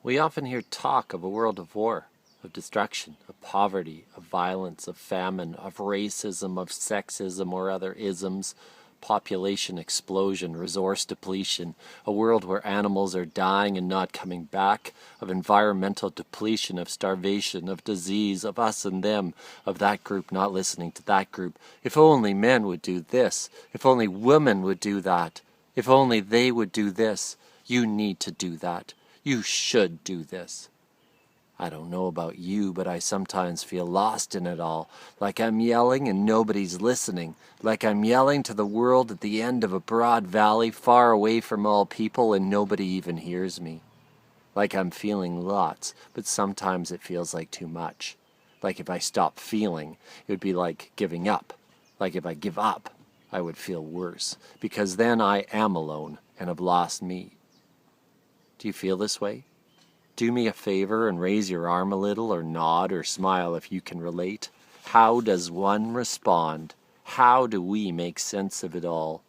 We often hear talk of a world of war, of destruction, of poverty, of violence, of famine, of racism, of sexism or other isms, population explosion, resource depletion, a world where animals are dying and not coming back, of environmental depletion, of starvation, of disease, of us and them, of that group not listening to that group. If only men would do this, if only women would do that, if only they would do this. You need to do that. You should do this. I don't know about you, but I sometimes feel lost in it all, like I'm yelling and nobody's listening, like I'm yelling to the world at the end of a broad valley far away from all people and nobody even hears me. Like I'm feeling lots, but sometimes it feels like too much. Like if I stop feeling, it would be like giving up. Like if I give up, I would feel worse, because then I am alone and have lost me. Do you feel this way? Do me a favor and raise your arm a little, or nod or smile if you can relate. How does one respond? How do we make sense of it all?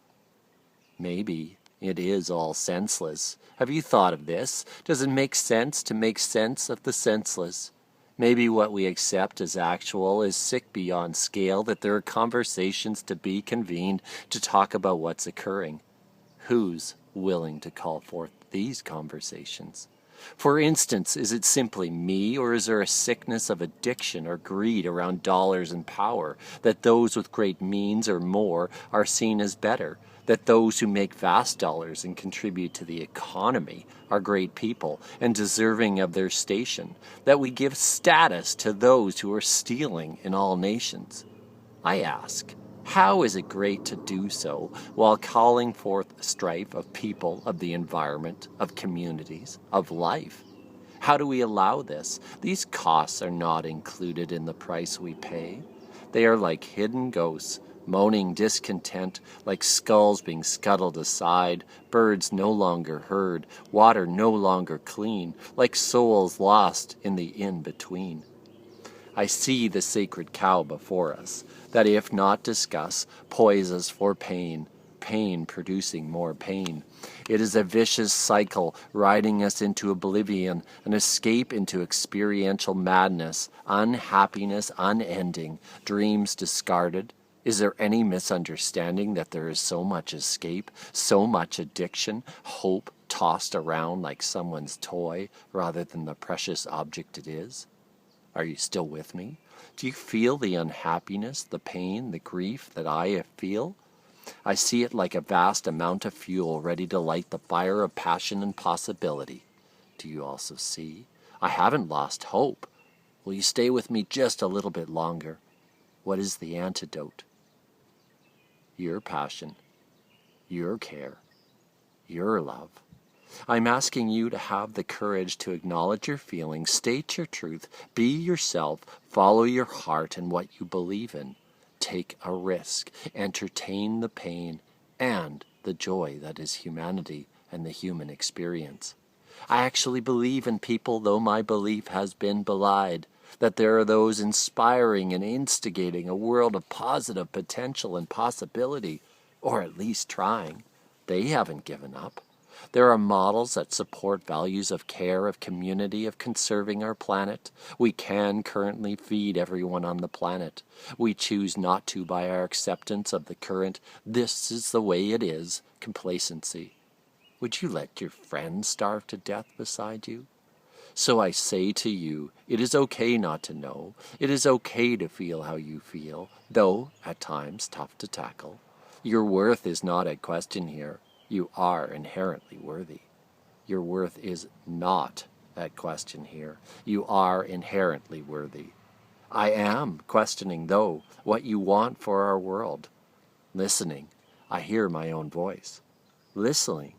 Maybe it is all senseless. Have you thought of this? Does it make sense to make sense of the senseless? Maybe what we accept as actual is sick beyond scale, that there are conversations to be convened to talk about what's occurring. Who's willing to call forth these conversations? For instance, is it simply me, or is there a sickness of addiction or greed around dollars and power, that those with great means or more are seen as better, that those who make vast dollars and contribute to the economy are great people and deserving of their station, that we give status to those who are stealing in all nations? I ask, how is it great to do so while calling forth strife of people, of the environment, of communities, of life? How do we allow this? These costs are not included in the price we pay. They are like hidden ghosts, moaning discontent, like skulls being scuttled aside, birds no longer heard, water no longer clean, like souls lost in the in-between. I see the sacred cow before us, that if not discussed, poises for pain, pain producing more pain. It is a vicious cycle riding us into oblivion, an escape into experiential madness, unhappiness unending, dreams discarded. Is there any misunderstanding that there is so much escape, so much addiction, hope tossed around like someone's toy rather than the precious object it is? Are you still with me? Do you feel the unhappiness, the pain, the grief that I feel? I see it like a vast amount of fuel ready to light the fire of passion and possibility. Do you also see? I haven't lost hope. Will you stay with me just a little bit longer? What is the antidote? Your passion, your care, your love. I'm asking you to have the courage to acknowledge your feelings, state your truth, be yourself, follow your heart and what you believe in. Take a risk, entertain the pain and the joy that is humanity and the human experience. I actually believe in people, though my belief has been belied, that there are those inspiring and instigating a world of positive potential and possibility, or at least trying. They haven't given up. There are models that support values of care, of community, of conserving our planet. We can currently feed everyone on the planet. We choose not to by our acceptance of the current, this is the way it is, complacency. Would you let your friend starve to death beside you? So I say to you, it is okay not to know. It is okay to feel how you feel, though at times tough to tackle. Your worth is not at question here. You are inherently worthy. Your worth is not at question here. You are inherently worthy. I am questioning, though, what you want for our world. Listening, I hear my own voice. Listening,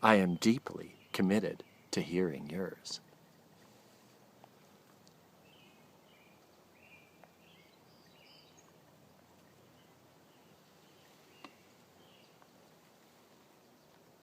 I am deeply committed to hearing yours.